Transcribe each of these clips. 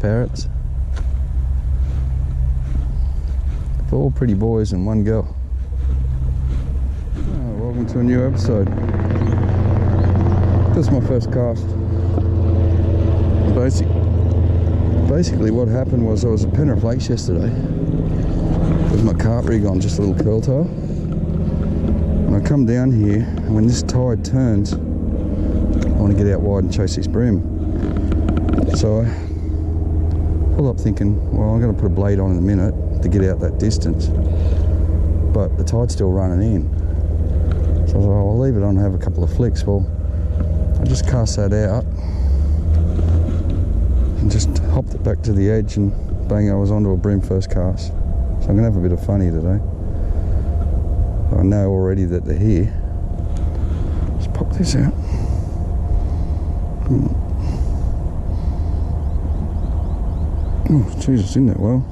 parrots. 4 pretty boys and 1 girl. Oh, welcome to a new episode. This is my first cast. Basically what happened was I was at Penrith Lakes yesterday with my carp rig on, just a little curl tail. And I come down here, and when this tide turns, I want to get out wide and chase this bream. So I pulled up thinking, well, I'm going to put a blade on in a minute to get out that distance. But the tide's still running in. So I thought, I'll leave it on and have a couple of flicks. Well, I just cast that out and just hopped it back to the edge, and bang, I was onto a bream first cast. So I'm going to have a bit of fun here today. I know already that they're here. Let's pop this out. Oh, Jesus, isn't that well?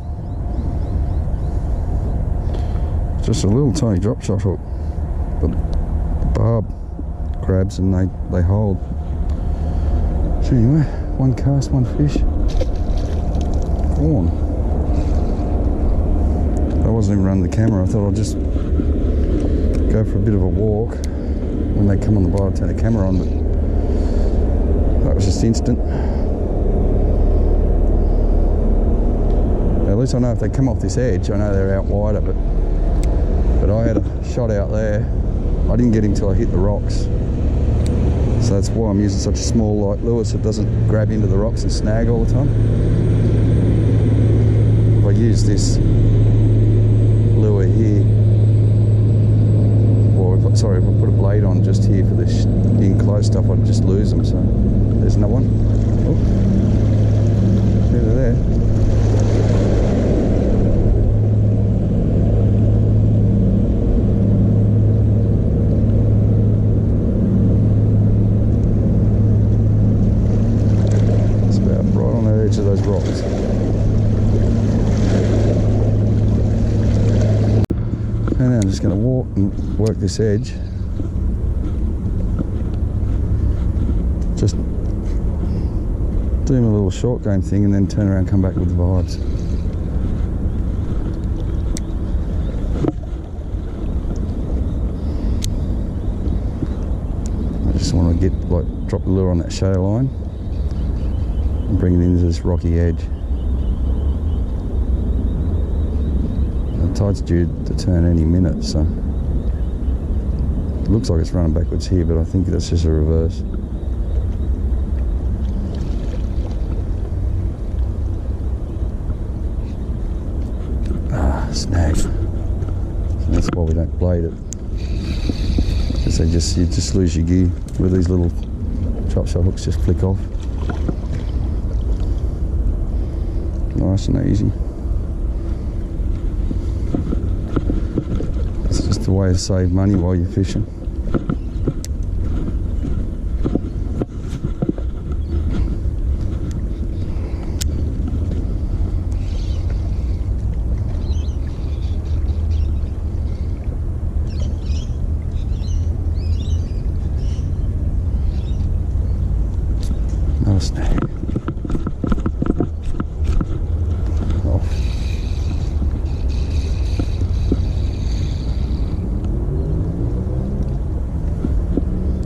Just a little tiny drop shot hook, but the barb grabs and they hold. So anyway, 1 cast, 1 fish. Go on. I wasn't even running the camera. I thought I'd just go for a bit of a walk. When they come on the bite, I'll turn the camera on, but that was just instant. Now, at least I know if they come off this edge, I know they're out wider, but I had a shot out there. I didn't get him till I hit the rocks. So that's why I'm using such a small light lure, so it doesn't grab into the rocks and snag all the time. If I use this lure here, or if I put a blade on just here for this in-close stuff, I'd just lose them. So there's another one. Oh, there. To those rocks. And now I'm just going to walk and work this edge. Just do my little short game thing and then turn around and come back with the vibes. I just want to drop the lure on that shadow line and bring it into this rocky edge. The tide's due to turn any minute, so it looks like it's running backwards here, but I think that's just a reverse. Snag. So that's why we don't blade it, because you just lose your gear with these little chop shot hooks. Just flick off. Nice and easy. It's just a way to save money while you're fishing. No snag.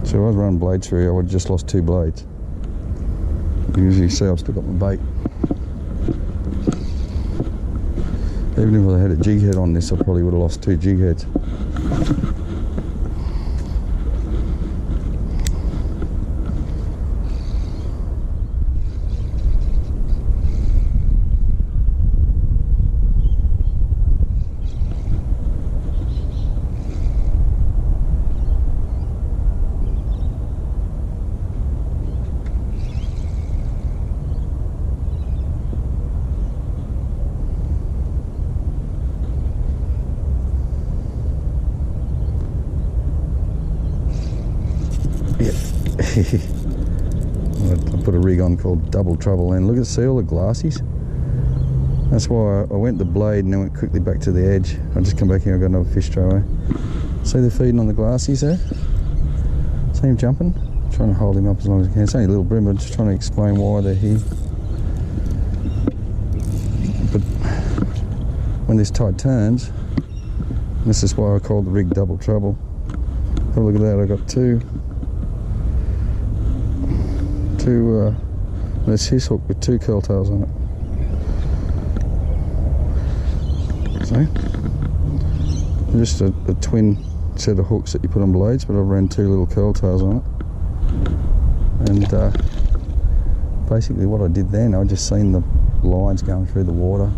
So if I was running blades through, I would have just lost 2 blades. As you see, I've still got my bait. Even if I had a jig head on this, I probably would have lost 2 jig heads. I put a rig on called Double Trouble, and look at, see all the glassies? That's why I went the blade and then went quickly back to the edge. I just come back here, I've got another fish throw away. See the feeding on the glassies there? See him jumping? I'm trying to hold him up as long as I can. It's only a little bream, but I'm just trying to explain why they're here. when this tide turns, this is why I call the rig double trouble. Have a look at that, I got two this hiss hook with 2 curl tails on it. See? Just a twin set of hooks that you put on blades, but I've ran 2 little curl tails on it. And basically what I did then, I just seen the lines going through the water,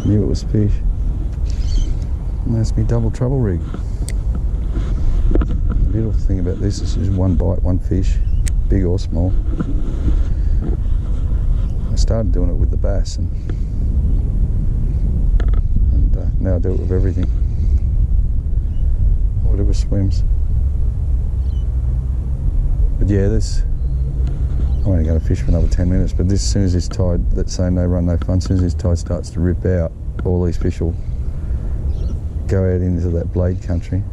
knew it was fish, and that's my double trouble rig. The beautiful thing about this is just one bite, one fish, big or small. I started doing it with the bass, and now I do it with everything, whatever swims. But yeah, this, I'm only going to fish for another 10 minutes, but this, as soon as this tide, that same no run no fun, as soon as this tide starts to rip out, all these fish will go out into that blade country.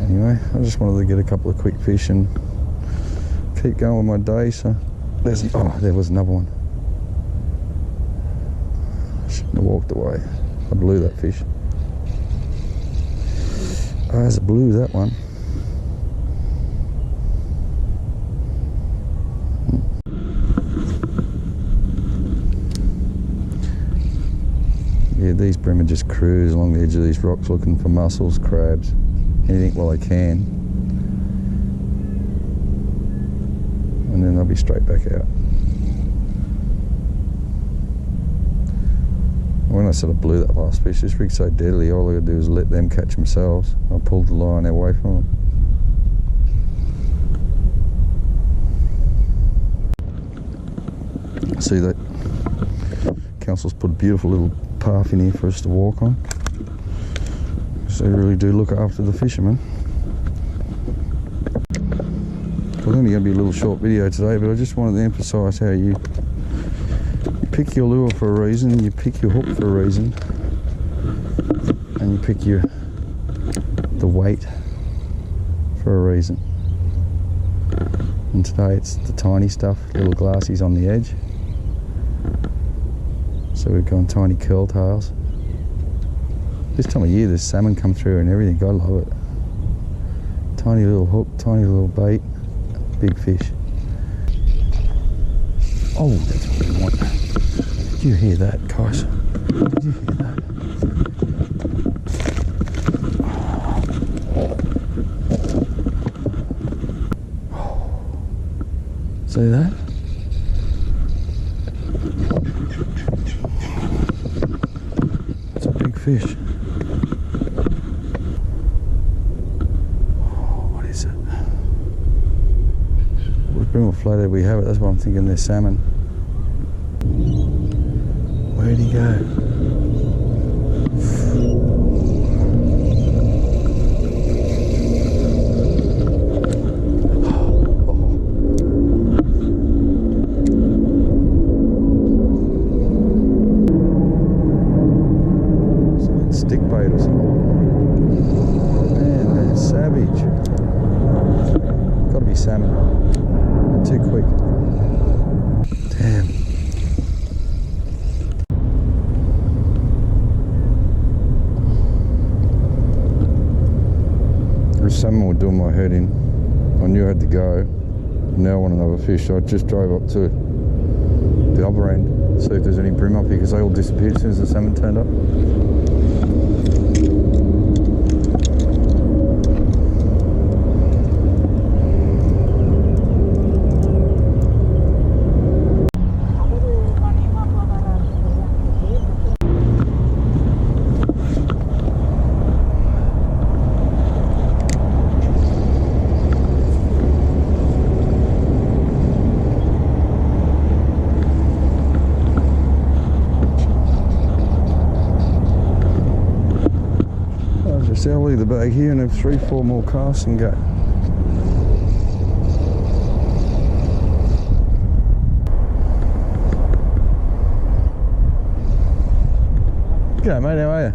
Anyway, I just wanted to get a couple of quick fish and keep going with my day. So there was another one. I shouldn't have walked away. I blew that fish. I blew that one. Yeah, these bream are just cruise along the edge of these rocks looking for mussels, crabs, anything while they can, and then they'll be straight back out. When I said I blew that last fish, this rig's so deadly, all I gotta do is let them catch themselves. I pulled the line away from them. See that? Council's put a beautiful little path in here for us to walk on. So they really do look after the fishermen. It's only going to be a little short video today, but I just wanted to emphasise how you pick your lure for a reason, you pick your hook for a reason, and you pick the weight for a reason. And today it's the tiny stuff, little glassies on the edge. So we've gone tiny curl tails. This time of year there's salmon come through and everything, I love it. Tiny little hook, tiny little bait, big fish. Oh, that's what we want. Did you hear that, guys? Did you hear that? See that? It's a big fish. What is it? We'll bring a floater, we have it, that's why I'm thinking there's salmon. Where'd he go? Stick bait or something. Man, that's savage. Gotta be salmon. They're too quick. Damn. There's salmon were doing my head in. I knew I had to go. Now I want another fish, so I just drove up to the other end, see if there's any bream up here, because they all disappeared as soon as the salmon turned up. So I'll leave the bag here and have 3-4 more casts and go. G'day mate, how are you?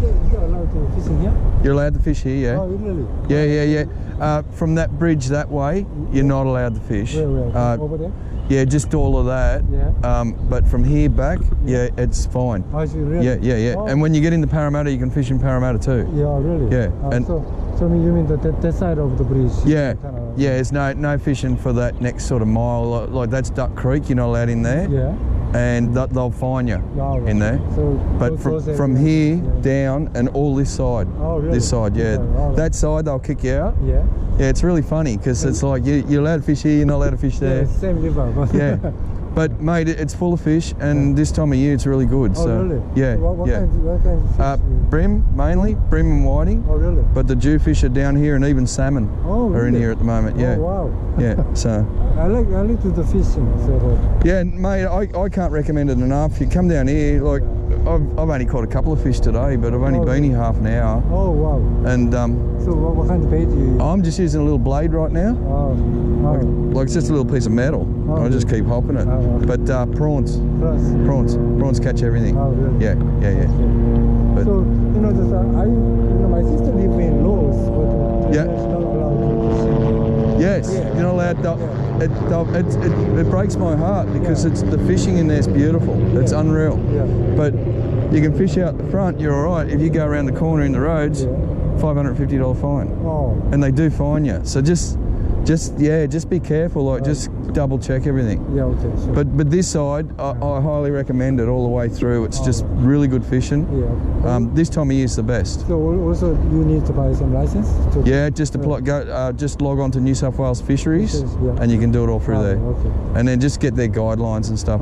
You got a load to fish in here? You're allowed to fish here, yeah? Oh, really? Yeah. From that bridge that way, you're not allowed to fish. Where? Over there? Yeah, just all of that. Yeah. But from here back, yeah, it's fine. Oh, is it really? Yeah. Oh. And when you get into Parramatta, you can fish in Parramatta too. Yeah, really? Yeah. And so you mean that side of the bridge? yeah, Kinda, there's no fishing for that next sort of mile. Like that's Duck Creek, you're not allowed in there. Yeah. And they'll fine you in there. So but from here down and all this side. Oh, really? This side, yeah. Oh, that side, they'll kick you out. Yeah. Yeah, it's really funny because it's like you're allowed to fish here, you're not allowed to fish there. Yeah, same river. Yeah. But mate, it's full of fish, and this time of year it's really good. Oh, so really? yeah, What yeah. kind of fish? Bream mainly, bream and whiting. Oh, really? But the jewfish are down here, and even salmon are in here at the moment. Yeah. Oh, wow. Yeah. So. I like to do the fishing. So Yeah, mate, I can't recommend it enough. You come down here, like I've only caught a couple of fish today, but I've only been here half an hour. Oh, wow. And so what kind of bait do you use? I'm just using a little blade right now. Oh. Like it's just a little piece of metal. Oh, I just keep hopping it. Oh, okay. But Plus. prawns catch everything. Oh, really? Yeah. Okay. But So my sister lives in Laos, but Yeah. she's not allowed to fish. yes, Yeah. you're not allowed. It breaks my heart because it's the fishing in there's beautiful. It's unreal. Yeah. But you can fish out the front. You're all right. If you go around the corner in the roads, $550 fine. Oh. And they do fine you. So just be careful. Like just double check everything. Yeah. Okay. Sure. But this side, I highly recommend it all the way through. It's just really good fishing. Yeah. This time of year is the best. So also you need to buy some license. Yeah, just just log on to New South Wales Fisheries, and you can do it all through there. Okay. And then just get their guidelines and stuff.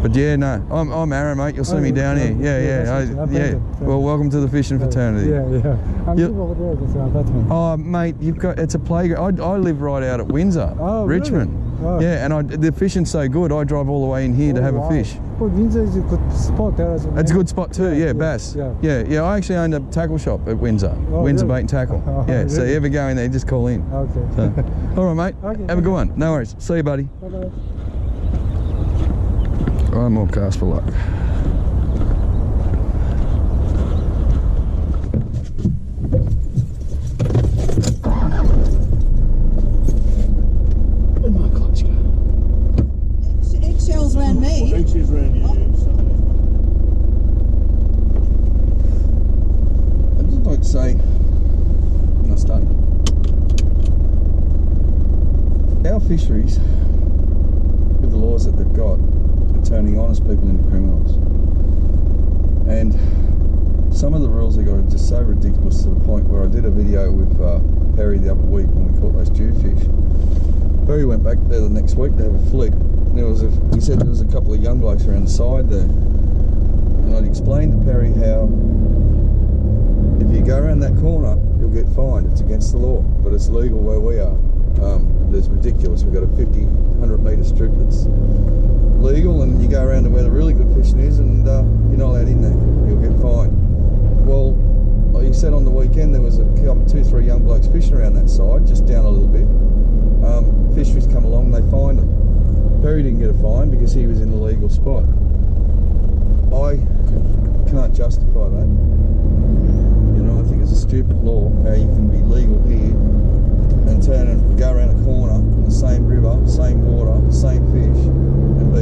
But yeah, no, I'm Aaron, mate. You'll see me down here. Yeah. Well, welcome to the fishing fraternity. Yeah. I'm over there. There's a Batman. Oh, mate, it's a playground. I live right out at Windsor, Richmond. Really? Oh. Yeah, and the fishing's so good. I drive all the way in here to have a fish. Well, Windsor is a good spot there as well. It's a good spot too. Yeah, bass. Yeah. I actually owned a tackle shop at Windsor. Windsor Bait and Tackle. Yeah. So you ever go in there, just call in. Okay. So, all right, mate. Okay, have a good one. No worries. See you, buddy. Bye-bye. I'm more cast for luck. Where'd my clutch go? Eggshells around me. Eggshells around you, I'd just like to say, when I start, our fisheries, with the laws that they've got, are turning honest people into criminals. And some of the rules they got are just so ridiculous to the point where I did a video with Perry the other week when we caught those jewfish. Perry went back there the next week to have a flick. And he said there was a couple of young blokes around the side there. And I'd explained to Perry how if you go around that corner, you'll get fined. It's against the law, but it's legal where we are. It's ridiculous. We've got a 50, 100 metre strip that's legal, and you go around to where the really good fishing is, and you're not allowed in there. You'll get fined. Well, like you said, on the weekend there was two, three young blokes fishing around that side, just down a little bit. Fisheries come along, they fined them. Perry didn't get a fine because he was in the legal spot. I can't justify that. You know, I think it's a stupid law how you can be legal here and turn and go around a corner in the same river, same water, same fish, and be